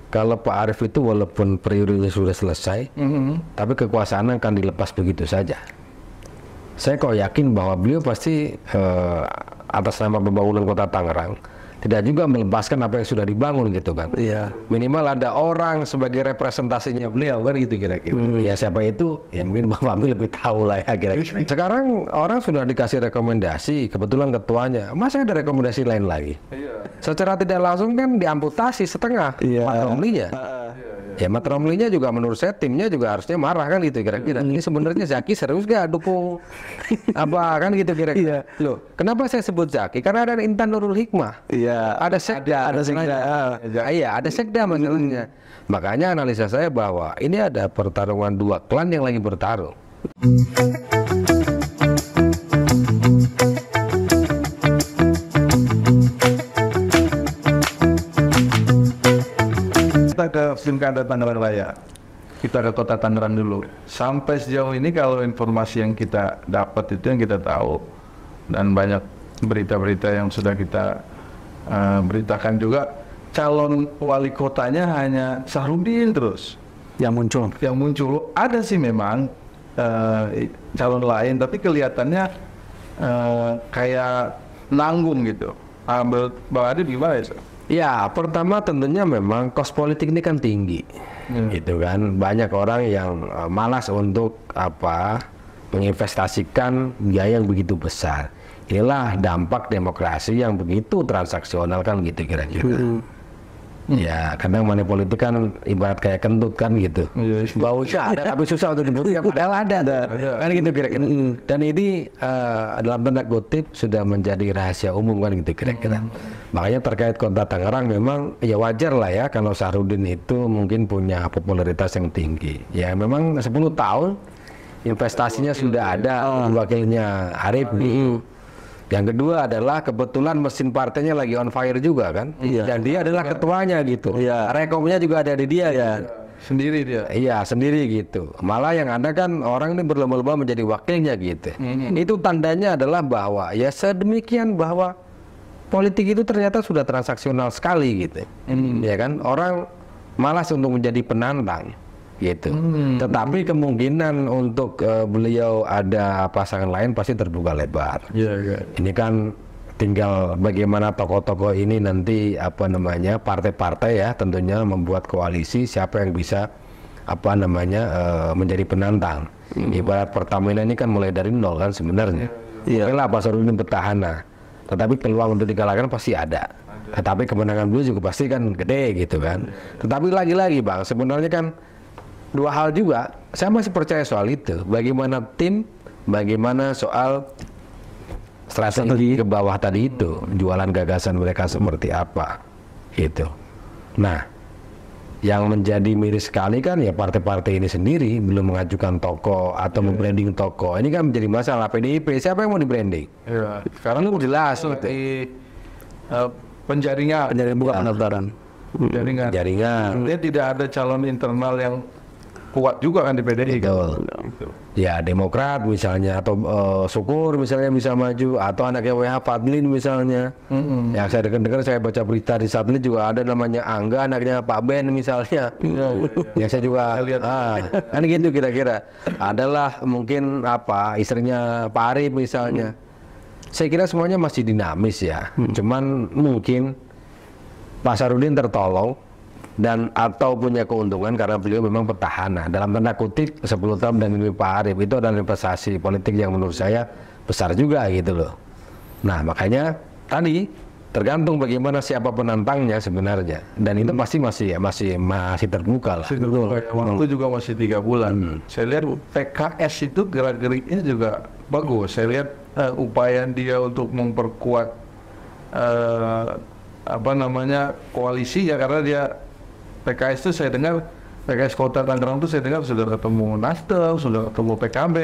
kalau Pak Arief itu walaupun periodenya sudah selesai, tapi kekuasaan akan dilepas begitu saja. Saya kok yakin bahwa beliau pasti atas nama pembangunan kota Tangerang tidak juga melepaskan apa yang sudah dibangun gitu kan. Iya. Minimal ada orang sebagai representasinya beliau kan gitu kira-kira. Ya siapa itu? Ya mungkin Bang Fahmi lebih tahu lah ya kira-kira. Sekarang orang sudah dikasih rekomendasi, kebetulan ketuanya. Masa ada rekomendasi lain lagi? Iya. Secara tidak langsung kan diamputasi setengah Matt Romley-nya. Ya Matt Romley-nya juga menurut saya timnya juga harusnya marah kan gitu kira-kira. Ini sebenarnya Zaki serius gak dukung apa kan gitu kira-kira. Loh, kenapa saya sebut Zaki? Karena ada Intan Nurul Hikmah. Iya. Ada sekda. Iya, ada sekda masalahnya. Makanya analisa saya bahwa ini ada pertarungan dua klan yang lagi bertarung. Kita ke Pilkada Tangerang Raya, kita ke Kota Tangerang dulu. Sampai sejauh ini kalau informasi yang kita dapat itu yang kita tahu, dan banyak berita-berita yang sudah kita beritakan juga, calon wali kotanya hanya Sahrudin terus Yang muncul. Ada sih memang calon lain, tapi kelihatannya kayak nanggung gitu. Bang Adi gimana ya? Ya, pertama tentunya memang kos politik ini kan tinggi, gitu kan. Banyak orang yang malas untuk menginvestasikan biaya yang begitu besar. Inilah dampak demokrasi yang begitu transaksional kan gitu kira-kira. Ya, kadang money politik kan ibarat kayak kentut kan gitu. Baunya ada tapi susah untuk dibuktikan, padahal ada. Kan gitu kira-kira. Dan ini dalam tanda kutip sudah menjadi rahasia umum kan gitu kira-kira. Makanya terkait Kota Tangerang memang ya wajar lah ya kalau Sahrudin itu mungkin punya popularitas yang tinggi. Ya memang 10 tahun investasinya sudah ada, wakilnya Arief. Yang kedua adalah kebetulan mesin partainya lagi on fire juga kan, dan dia adalah ketuanya gitu. Rekomnya juga ada di dia ya. Sendiri dia. Iya sendiri gitu. Malah yang ada kan orang ini berlomba-lomba menjadi wakilnya gitu. Itu tandanya adalah bahwa ya sedemikian bahwa politik itu ternyata sudah transaksional sekali gitu. Ya kan orang malas untuk menjadi penantang gitu. Tetapi kemungkinan untuk beliau ada pasangan lain pasti terbuka lebar. Ini kan tinggal bagaimana tokoh-tokoh ini nanti partai-partai ya tentunya membuat koalisi siapa yang bisa menjadi penantang. Ibarat Pertamina ini kan mulai dari nol kan sebenarnya. Oke lah Pak Sahrudin petahana, tetapi peluang untuk dikalahkan pasti ada. Tetapi kemenangan beliau juga pasti kan gede gitu kan. Tetapi lagi-lagi Bang, sebenarnya kan dua hal juga, saya masih percaya soal itu. Bagaimana tim, bagaimana soal strategi ke bawah tadi itu, jualan gagasan mereka seperti apa, gitu. Nah, yang menjadi miris sekali kan ya partai-partai ini sendiri belum mengajukan tokoh atau membranding tokoh. Ini kan menjadi masalah PDIP. Siapa yang mau di branding? Sekarang itu jelas gitu. Penjaringan bukan pendaftaran. Jaringan. Dia tidak ada calon internal yang kuat juga kan di PDI. Ya Demokrat misalnya atau Syukur misalnya bisa maju atau anaknya WH Fadlin misalnya. Yang saya dengar saya baca berita di Fadlin juga ada namanya Angga anaknya Pak Ben misalnya. Yang saya juga kan gitu kira-kira. Adalah mungkin istrinya Pak Arief misalnya. Saya kira semuanya masih dinamis ya. Cuman mungkin Pak Sahrudin tertolong dan atau punya keuntungan karena beliau memang petahana dalam tanda kutip 10 tahun dan ini Pak Arief itu adalah investasi politik yang menurut saya besar juga gitu loh. Nah makanya tadi tergantung bagaimana siapa penantangnya sebenarnya dan itu pasti masih terbuka lah. Waktu juga masih 3 bulan. Saya lihat PKS itu gerak-geriknya juga bagus. Saya lihat upaya dia untuk memperkuat koalisi ya karena dia PKS itu saya dengar PKS Kota Tangerang itu saya dengar sudah ketemu Nasdem, sudah ketemu PKB.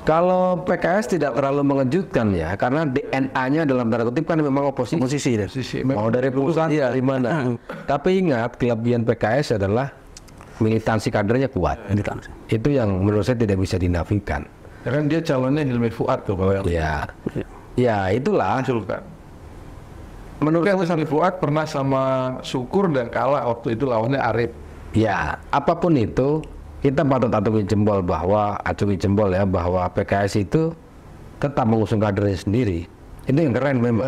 Kalau PKS tidak terlalu mengejutkan ya, karena DNA-nya dalam tanda kutip kan memang oposisi mau dari pusat dari mana. Tapi ingat kelebihan PKS adalah militansi kadernya kuat. Itu yang menurut saya tidak bisa dinafikan. Ya kan dia calonnya Hilmi Fuad tuh kalau yang. Ya itulah. menurut saya Fuad pernah sama Syukur dan kalah waktu itu lawannya Arif. Ya, apapun itu kita patut acungi jempol ya bahwa PKS itu tetap mengusung kadernya sendiri. Itu yang keren memang.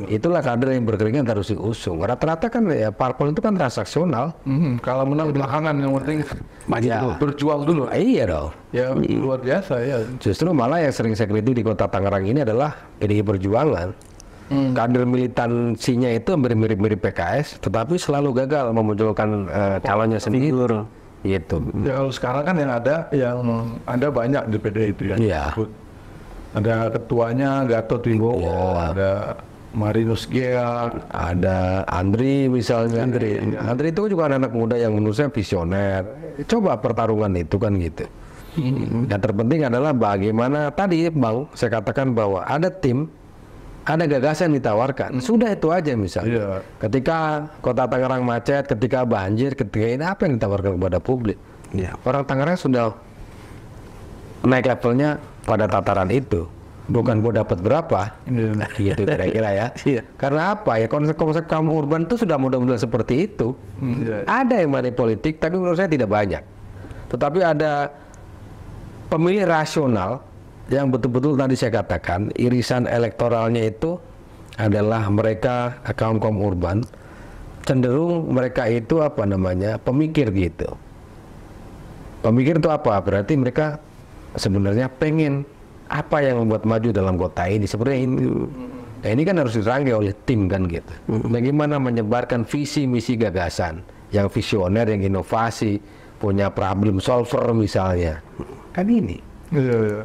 Itulah kader yang berkeringat harus diusung. Rata-rata kan ya parpol itu kan transaksional. Kalau menang belakangan yang penting Ya. berjuang dulu. Iya dong. Ya luar biasa ya. Justru malah yang sering saya kritik di kota Tangerang ini adalah PDI Perjuangan. Kader militansinya itu hampir mirip-mirip PKS, tetapi selalu gagal memunculkan calonnya sendiri. Gitu. Ya kalau sekarang kan yang ada banyak di PDI itu ya. Iya. Ada ketuanya Gatot Wibowo, Iya. ada Marinus Gea, Ada Andri misalnya. Andri itu juga anak muda yang menurut saya visioner. Coba pertarungan itu kan gitu. Dan terpenting adalah bagaimana tadi Bang, saya katakan bahwa ada tim, ada gagasan ditawarkan. Sudah itu aja misalnya. Iya. Ketika kota Tangerang macet, ketika banjir, ketika ini apa yang ditawarkan kepada publik? Ya. Orang Tangerang sudah naik levelnya pada tataran itu. Bukan gua dapat berapa, gitu kira-kira ya. Iya. Karena apa ya, konsep kaum urban itu sudah model-model seperti itu. Ada yang money politik, tapi menurut saya tidak banyak. Tetapi ada pemilih rasional yang betul-betul tadi saya katakan, irisan elektoralnya itu adalah mereka kaum urban, cenderung mereka itu apa namanya, pemikir gitu. Pemikir itu apa? Berarti mereka sebenarnya pengen apa yang membuat maju dalam kota ini, sebenarnya itu. Nah ini kan harus dirangkai oleh tim kan gitu. Bagaimana menyebarkan visi misi gagasan yang visioner, yang inovasi, punya problem solver misalnya. Kan ini. Iya.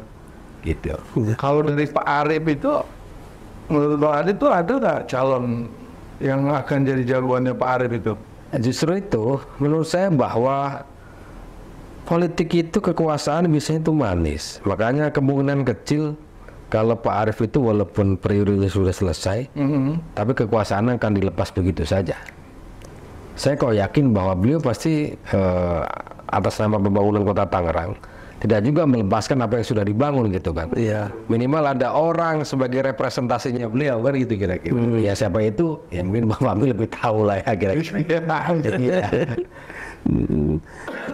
Gitu. Kalau dari Pak Arif itu, menurut Bang Arif itu ada nggak calon yang akan jadi jagoannya Pak Arif itu? Justru itu menurut saya bahwa politik itu kekuasaan biasanya itu manis. Makanya kemungkinan kecil kalau Pak Arif itu walaupun periodenya sudah selesai, tapi kekuasaan akan dilepas begitu saja. Saya kok yakin bahwa beliau pasti atas nama pembangunan kota Tangerang tidak juga melepaskan apa yang sudah dibangun gitu kan. Iya. Minimal ada orang sebagai representasinya beliau kan gitu kira-kira. Ya siapa itu? Ya mungkin Bang Fahmi lebih tahu lah ya kira-kira.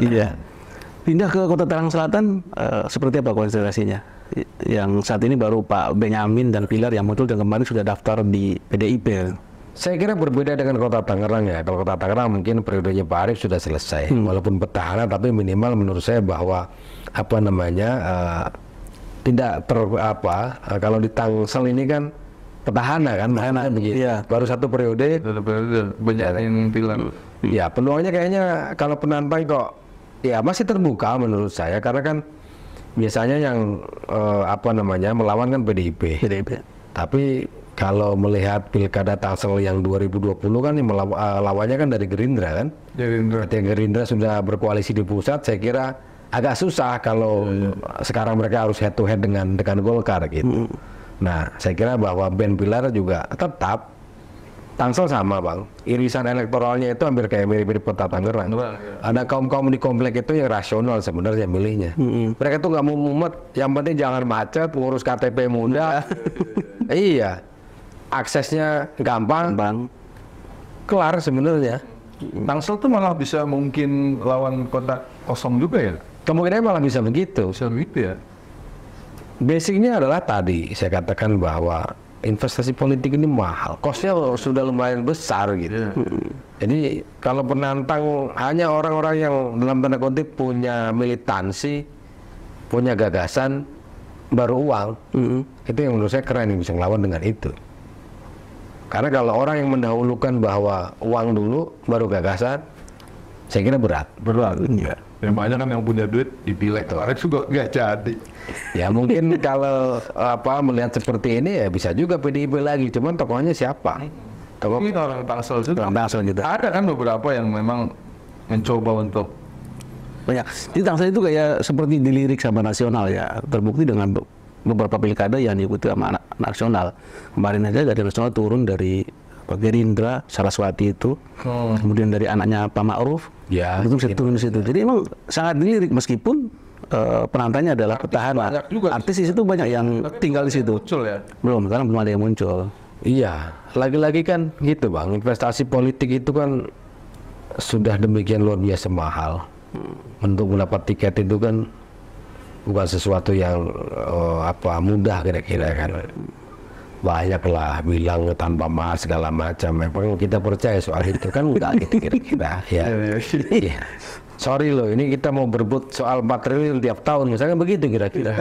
Iya. Pindah ke Kota Tangerang Selatan, seperti apa konsentrasinya? Yang saat ini baru Pak Benyamin dan Pilar yang muncul dan kemarin sudah daftar di PDIP. Saya kira berbeda dengan Kota Tangerang ya. Kalau Kota Tangerang mungkin periodenya Pak Arif sudah selesai, walaupun petahana, tapi minimal menurut saya bahwa apa namanya tidak kalau di Tangsel ini kan petahana kan, begitu. Iya. Baru satu periode. Banyak yang bilang. Ya peluangnya kayaknya kalau penantang kok ya masih terbuka menurut saya, karena kan biasanya yang melawan kan PDIP. Tapi kalau melihat pilkada Tangsel yang 2020 kan yang lawannya kan dari Gerindra kan. Ketika Gerindra sudah berkoalisi di pusat, saya kira agak susah kalau sekarang mereka harus head to head dengan Golkar gitu. Nah, saya kira bahwa Ben Pilar juga tetap Tangsel sama Bang, irisan elektoralnya itu hampir kayak mirip-mirip Kota Tangerang. Ada kaum-kaum di komplek itu yang rasional sebenarnya milihnya. Mereka tuh nggak mau mumet, yang penting jangan macet, ngurus KTP mudah. Iya, aksesnya gampang, kelar sebenarnya. Tangsel tuh malah bisa mungkin lawan kota kosong juga ya? Kemungkinan malah bisa begitu. Bisa begitu ya? Basicnya adalah tadi saya katakan bahwa investasi politik ini mahal, kosnya sudah lumayan besar gitu. Jadi kalau penantang hanya orang-orang yang dalam tanda kutip punya militansi, punya gagasan, baru uang, itu yang menurut saya keren yang bisa ngelawan dengan itu. Karena kalau orang yang mendahulukan bahwa uang dulu, baru gagasan, saya kira berat. Ya. Yang banyak kan yang punya duit dipilih, Arif juga nggak jadi. Ya mungkin kalau melihat seperti ini ya bisa juga PDIP lagi, cuman tokohnya siapa? Tokoh Ini orang Tangsel juga. Orang Tangsel gitu. Ada kan beberapa yang memang mencoba untuk Banyak. Jadi Tangsel itu kayak seperti dilirik sama nasional ya. Terbukti dengan beberapa pilkada yang diikuti sama anak nasional. Kemarin aja dari nasional turun dari Gerindra, Saraswati itu, kemudian dari anaknya Pak Ma'ruf, ya, itu bisa turun di situ. Jadi emang sangat dilirik meskipun penantangnya adalah petahana. Banyak juga. Artis di situ banyak yang tinggal di situ. muncul ya. Belum, sekarang belum ada yang muncul. Iya, lagi-lagi kan gitu Bang, investasi politik itu kan sudah demikian luar biasa mahal. Untuk mendapat tiket itu kan bukan sesuatu yang mudah kira-kira kan. Banyak lah bilang tanpa mas segala macam. Memang kita percaya soal itu kan enggak gitu kira-kira. Ya. Iya. Sorry loh, ini kita mau berebut soal 4 triliun tiap tahun, misalnya begitu kira-kira.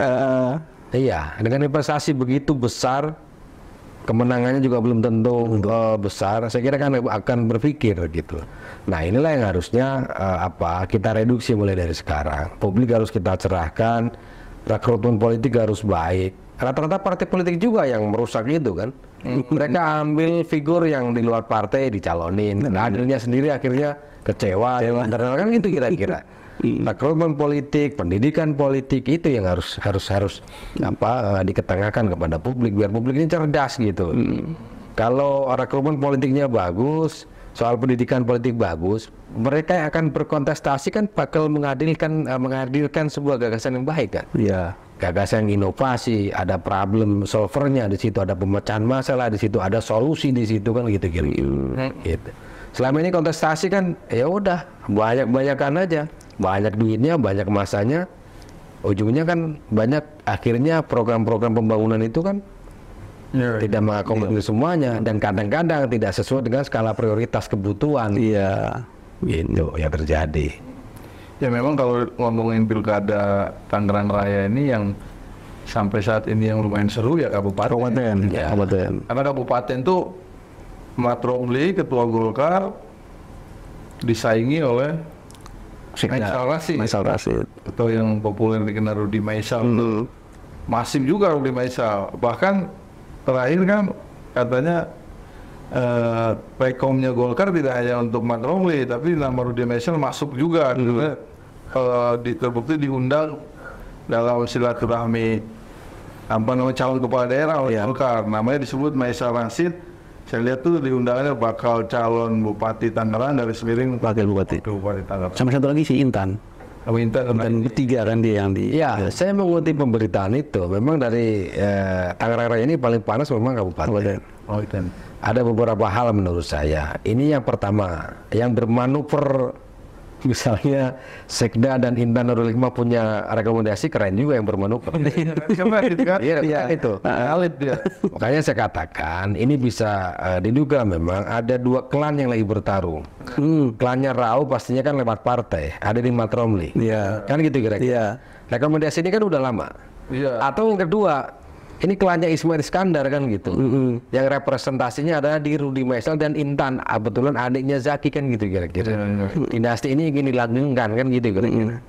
Iya, dengan investasi begitu besar, kemenangannya juga belum tentu besar. Saya kira kan akan berpikir gitu. Nah inilah yang harusnya kita reduksi mulai dari sekarang. Publik harus kita cerahkan, rekrutmen politik harus baik. Rata-rata partai politik juga yang merusak itu kan. Mereka ambil figur yang di luar partai dicalonin. Kadernya sendiri akhirnya kecewa. Internal kan itu kira-kira. Rekrutmen politik, pendidikan politik itu yang harus diketengahkan kepada publik biar publik ini cerdas gitu. Kalau rekrutmen politiknya bagus, soal pendidikan politik bagus, mereka yang akan berkontestasi kan bakal menghadirkan sebuah gagasan yang baik kan. Iya. Gagasan yang inovasi, ada problem solvernya di situ, ada pemecahan masalah di situ, ada solusi di situ kan gitu. Selama ini kontestasi kan ya udah banyak-banyakan aja. Banyak duitnya, banyak masanya, ujungnya kan banyak akhirnya program-program pembangunan itu kan tidak mengakomodir semuanya dan kadang-kadang tidak sesuai dengan skala prioritas kebutuhan. Iya, gitu yang terjadi. Ya memang kalau ngomongin pilkada Tangerang Raya ini yang sampai saat ini yang lumayan seru ya kabupaten. Ya. Kabupaten. Karena kabupaten tuh Mat Romli, ketua Golkar, disaingi oleh Maisal Rashid atau yang populer dikenal Rudi Maisal. Masif juga Rudi Maisal. Bahkan terakhir kan katanya rekomnya Golkar tidak hanya untuk Mat Romli, tapi nama Rudi Maisal masuk juga. Terbukti diundang dalam silaturahmi calon kepala daerah oleh Golkar. Namanya disebut Maisal Rashid. Saya lihat tuh di undangannya bakal calon Bupati Tangerang dari Semiring, wakil Bupati Tangerang. Sama satu lagi si Intan. Intan ketiga kan dia yang di. Ya, saya mengutip pemberitaan itu. Memang dari Tangerang Raya ini paling panas memang kabupaten. Ada beberapa hal menurut saya. Ini yang pertama, yang bermanuver. Misalnya Sekda dan Intan Nurul Hikmah punya rekomendasi keren juga yang bermanuver. Iya, itu. Makanya saya katakan ini bisa diduga memang ada dua klan yang lagi bertarung. Klannya Rau pastinya kan lewat partai, ada di Mat Romli. Kan gitu kira-kira. Rekomendasi ini kan udah lama. Atau yang kedua, ini klannya Ismail Iskandar kan gitu. Yang representasinya adalah di Rudi Maisal dan Intan. Kebetulan adiknya Zaki kan gitu kira-kira. Dinasti ini ingin dilanggengkan kan gitu kira-kira.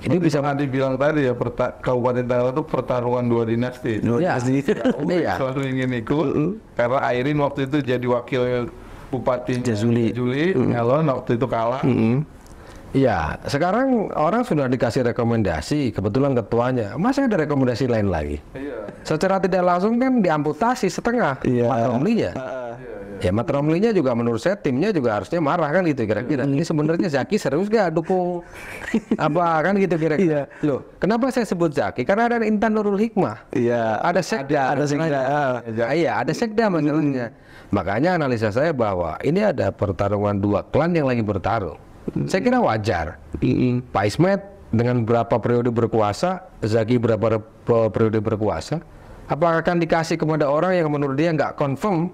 Ini bisa dibilang tadi ya, Kabupaten Tangerang itu pertarungan dua dinasti. Selalu ingin ikut karena Airin waktu itu jadi wakil Bupati Juli Nyalon waktu itu kalah. Iya, sekarang orang sudah dikasih rekomendasi, kebetulan ketuanya, masa ada rekomendasi lain lagi? Secara tidak langsung kan diamputasi setengah Mat Romlinya. Ya Mat Romlinya juga menurut saya timnya juga harusnya marah kan gitu kira-kira. Ini sebenarnya Zaki serius gak dukung apa kan gitu kira-kira. Loh, kenapa saya sebut Zaki? Karena ada Intan Nurul Hikmah. Ada Sekda. Ada Sekda masalahnya. Makanya analisa saya bahwa ini ada pertarungan dua klan yang lagi bertarung. Saya kira wajar. Pak Ismet dengan berapa periode berkuasa, Zaki berapa periode berkuasa, apakah akan dikasih kepada orang yang menurut dia nggak confirm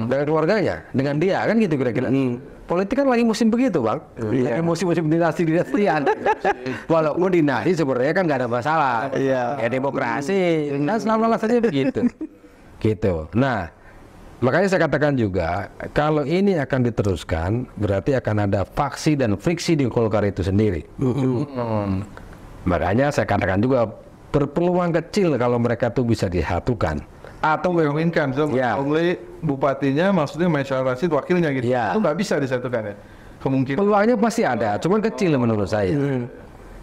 dengan keluarganya, dengan dia kan gitu kira-kira. Politik kan lagi musim begitu bang, musim-musim dinasti-dinastian. Walaupun dinasti sebenarnya kan nggak ada masalah, ya demokrasi, kan selalu alasannya begitu. Gitu. Nah. Makanya saya katakan juga, kalau ini akan diteruskan, berarti akan ada faksi dan friksi di Golkar itu sendiri. Makanya saya katakan juga, berpeluang kecil kalau mereka tuh bisa disatukan. Atau mengawinkan, Romli bupatinya, maksudnya Maisal Rashid wakilnya gitu. Itu nggak bisa disatukan ya? Kemungkinan. Peluangnya pasti ada, cuman kecil menurut saya.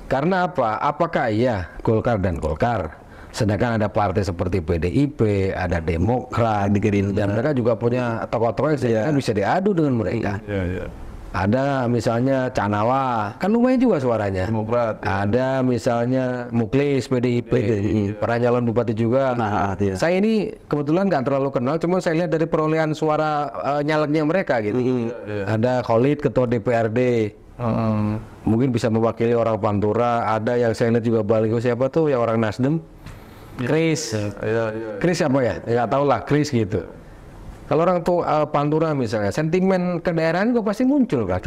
Karena apa? Apakah iya Golkar dan Golkar? Sedangkan ada partai seperti PDIP, ada Demokrat, dan mereka juga punya tokoh-tokoh yang bisa diadu dengan mereka. Ada misalnya Canawa, kan lumayan juga suaranya. Demokrat. Ada misalnya Muklis PDIP, pernah nyalon bupati juga. Nah, iya. Saya ini kebetulan nggak terlalu kenal, cuma saya lihat dari perolehan suara nyaleknya mereka gitu. Ada Khalid ketua DPRD, mungkin bisa mewakili orang Pantura. Ada yang saya lihat juga baliho siapa tuh yang orang Nasdem, Chris. Chris siapa ya? Nggak tahu lah, Chris gitu. Kalau orang tuh Pantura misalnya, sentimen kedaerahan juga pasti muncul kan.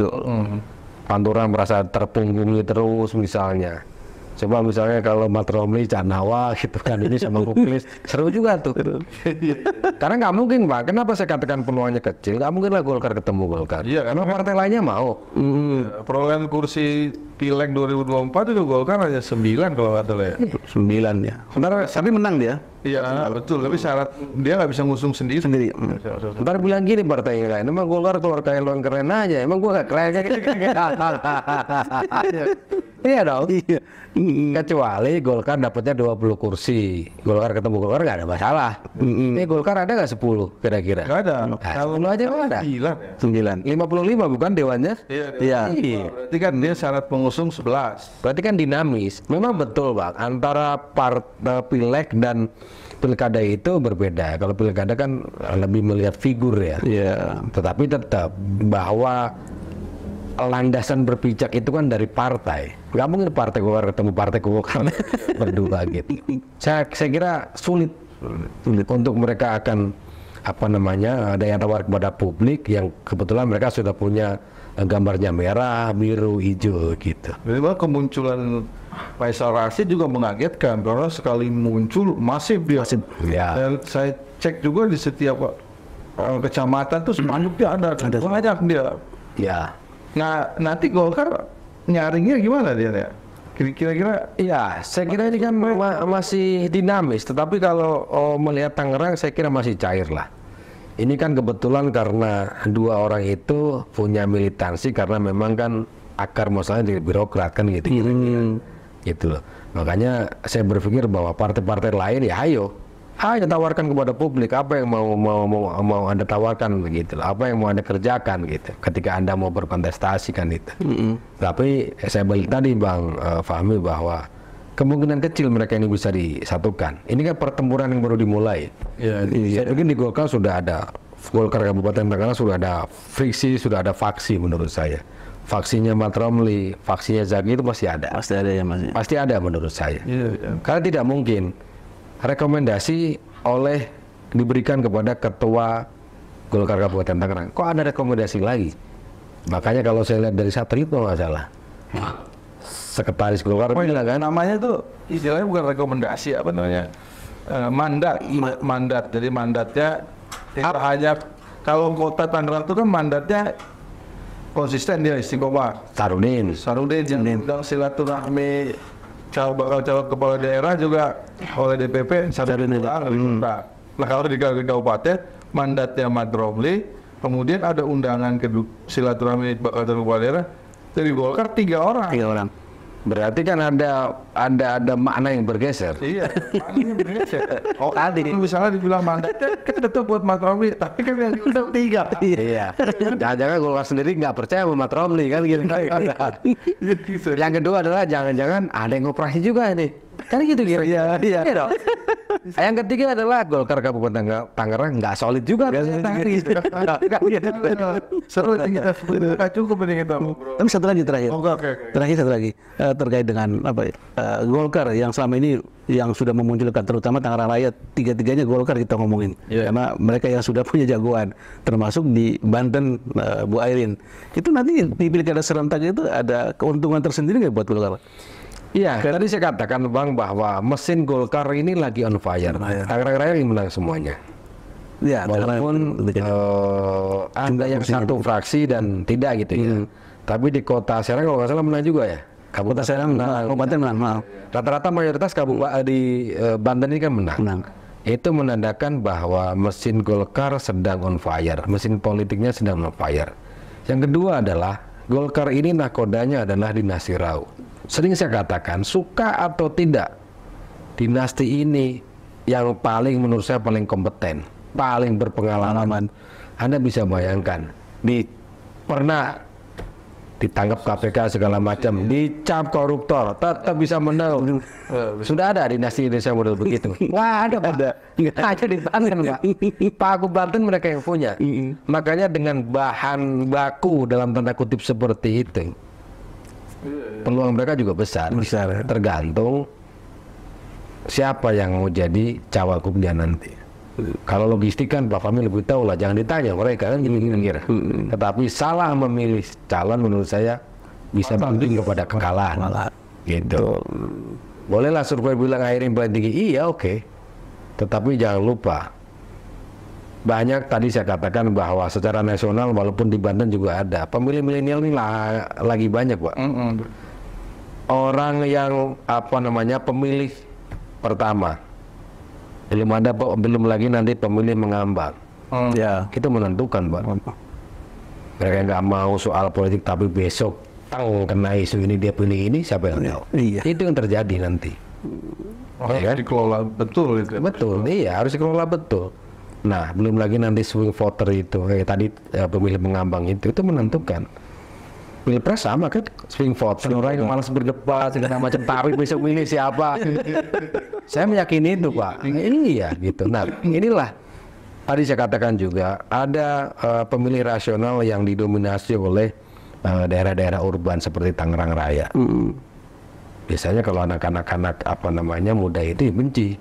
Pantura merasa terpunggungi terus misalnya. Coba misalnya kalau Mat Romli, Canawa gitu kan, ini sama Muklis, seru juga tuh. Karena nggak mungkin Pak, kenapa saya katakan peluangnya kecil? Nggak mungkin lah Golkar ketemu Golkar. Iya, karena partai lainnya mau. Perolehan kursi Pileg 2024 itu Golkar hanya 9 kalau nggak salah ya. 9 ya. Tapi menang dia. Iya betul, tapi syarat dia nggak bisa ngusung sendiri. Ntar bilang gini partai yang lain, emang Golkar keluar kayak lo yang keren aja, emang gua nggak keren kayak iya dong. Iya. Kecuali Golkar dapatnya 20 kursi, Golkar ketemu Golkar nggak ada masalah. Ini Golkar ada nggak 10 kira-kira? Nggak ada. Kalau lu aja nggak ada. 9 ya. 55 bukan dewannya? Iya. Berarti kan dia syarat pengusung 11. Berarti kan dinamis. Memang betul Bang, antara partai Pileg dan Pilkada itu berbeda. Kalau Pilkada kan lebih melihat figur ya. Iya. Tetapi tetap bahwa landasan berpijak itu kan dari partai. Gak mungkin partai Golkar ketemu partai Golkar berdua gitu. Saya kira sulit untuk mereka akan ada yang tawar kepada publik yang kebetulan mereka sudah punya gambarnya merah, biru, hijau gitu. Memang kemunculan Faisal Rashid juga mengagetkan karena sekali muncul masif dia. Ya. Dan saya cek juga di setiap kecamatan tuh spanduk dia ada banyak dia. Ya. Nah nanti Golkar nyaringnya gimana dia ya? Kira-kira? Ya, saya kira ini kan masih dinamis. Tetapi kalau melihat Tangerang, saya kira masih cair lah. Ini kan kebetulan karena dua orang itu punya militansi karena memang kan akar masalahnya di birokrat kan gitu. Gitu loh. Makanya saya berpikir bahwa partai-partai lain ya ayo tawarkan kepada publik apa yang mau Anda tawarkan begitu loh. Apa yang mau Anda kerjakan gitu. Ketika Anda mau berkontestasi kan itu. Tapi saya balik tadi Bang Fahmi bahwa kemungkinan kecil mereka ini bisa disatukan. Ini kan pertempuran yang baru dimulai. Ya, saya pikir di Golkar sudah ada, Golkar Kabupaten Tangerang sudah ada friksi, sudah ada faksi menurut saya. Faksinya Mat Romli, faksinya Zaki itu masih ada. Pasti ada ya Mas. Pasti ada menurut saya. Iya. Karena tidak mungkin rekomendasi diberikan kepada ketua Golkar Kabupaten Tangerang. Kok ada rekomendasi lagi? Makanya kalau saya lihat dari Satrito nggak salah. Sekretaris Golkar bilang kan namanya tuh istilahnya bukan rekomendasi apa namanya mandat. Jadi mandatnya tidak hanya kalau kota Tangerang itu kan mandatnya konsisten dia istiqomah. Sarudin yang undang silaturahmi bakal calon kepala daerah juga oleh DPP Sarudin. Nah kalau di kabupaten mandatnya Mat Romli, kemudian ada undangan silaturahmi bakal calon kepala daerah dari Golkar 3 orang. Berarti kan ada makna yang bergeser. Iya, maknanya bergeser. Tadi misalnya dibilang mandatnya kan tetap buat Mat Romli, tapi kan yang diundang 3. Iya. Jangan-jangan Golkar sendiri nggak percaya sama Mat Romli kan gitu. Yang kedua adalah jangan-jangan ada yang operasi juga ini. Kan gitu kira. Iya dong. Yang ketiga adalah Golkar Kabupaten Tangerang nggak solid juga. Seru kita cukup ini kita. Tapi satu lagi terakhir. Oke. Terakhir satu lagi terkait dengan Golkar yang selama ini yang sudah memunculkan terutama Tangerang Raya, tiga-tiganya Golkar kita ngomongin. Karena mereka yang sudah punya jagoan, termasuk di Banten Bu Airin. Itu nanti di pilkada serentak itu ada keuntungan tersendiri nggak buat Golkar? Iya, tadi saya katakan Bang bahwa mesin Golkar ini lagi on fire. Tangerang Raya yang menang semuanya. Ya, walaupun ada yang satu fraksi dan tidak gitu ya. Tapi di kota Serang kalau nggak salah menang juga ya. Kota Serang, Kabupaten menang. Rata-rata mayoritas kabupaten di Banten ini kan menang. Itu menandakan bahwa mesin Golkar sedang on fire, mesin politiknya sedang on fire. Yang kedua adalah Golkar ini nakodanya adalah dinasti Rau. Sering saya katakan, suka atau tidak, dinasti ini yang menurut saya paling kompeten, paling berpengalaman. Anda bisa bayangkan, pernah ditangkap KPK segala macam, dicap koruptor, tetap bisa menang. Sudah ada dinasti Indonesia model begitu. Wah, ada Pak. Hanya di Banten Pak. Pak Agung Banten mereka yang punya. Makanya dengan bahan baku dalam tanda kutip seperti itu, peluang mereka juga besar. Besar. Tergantung siapa yang mau jadi cawagupnya nanti. Kalau logistik kan Pak Fahmi lebih tahu lah, jangan ditanya mereka kan kira-kira. Tetapi salah memilih calon menurut saya bisa berujung kepada kekalahan. Gitu. Bolehlah survei bilang akhirnya paling tinggi, iya oke. Tetapi jangan lupa, banyak tadi saya katakan bahwa secara nasional walaupun di Banten juga ada pemilih milenial ini lagi banyak Pak. Orang yang pemilih pertama. Belum lagi nanti pemilih mengambang. Ya. Itu menentukan Pak. Mereka nggak mau soal politik tapi besok kena isu ini dia pilih ini, siapa yang tahu? Iya. Itu yang terjadi nanti. Ya kan? Dikelola betul itu. Betul, iya harus dikelola betul. Nah, belum lagi nanti swing voter itu, kayak tadi pemilih mengambang itu menentukan. Pilpres sama kan, swing voter, orang yang malas berdebat segala macam, tapi besok milih siapa? Saya meyakini itu Pak. Iya gitu. Nah, inilah tadi saya katakan juga ada pemilih rasional yang didominasi oleh daerah-daerah urban seperti Tangerang Raya. Biasanya kalau anak-anak muda itu benci.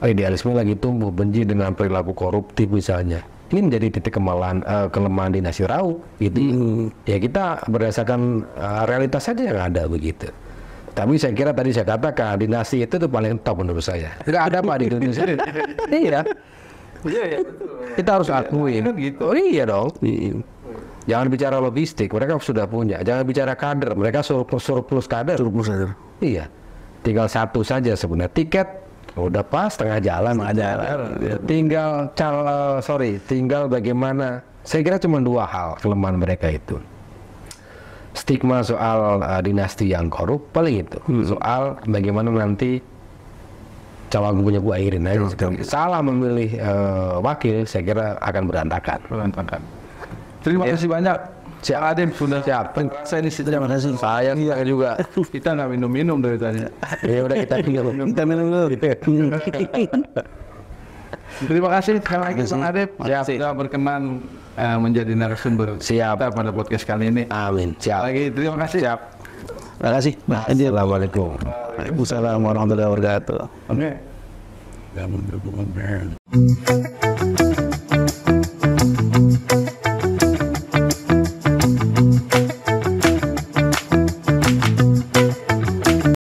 Idealisme lagi tumbuh, benci dengan perilaku koruptif misalnya. Ini menjadi titik kelemahan dinasti Rau gitu. Ya kita berdasarkan realitas saja yang ada begitu. Tapi saya kira tadi saya katakan dinasti itu tuh paling top menurut saya. Tidak ada Pak di Indonesia. Iya. Iya betul. Kita harus akui. Gitu. Oh iya dong. Jangan bicara logistik, mereka sudah punya. Jangan bicara kader, mereka surplus kader. Surplus kader. Iya. Tinggal satu saja sebenarnya, tiket udah pas tengah jalan. Tinggal bagaimana. Saya kira cuma dua hal kelemahan mereka itu. Stigma soal dinasti yang korup paling itu. Soal bagaimana nanti cawagupnya Bu Airin aja. Salah memilih wakil, saya kira akan berantakan. Terima kasih banyak. Siap Adem sudah Siap. Saya di situ. Terima kasih. Saya juga. Kita nggak minum dari tadi. Ya udah kita minum. Kita minum dulu. Terima kasih sekali lagi Bang Adem. Siap. Sudah berkenan menjadi narasumber Siap. kita pada podcast kali ini. Amin. Siap. Lagi terima kasih. Siap. Terima kasih. Assalamualaikum. Waalaikumsalam warahmatullahi wabarakatuh. Oke.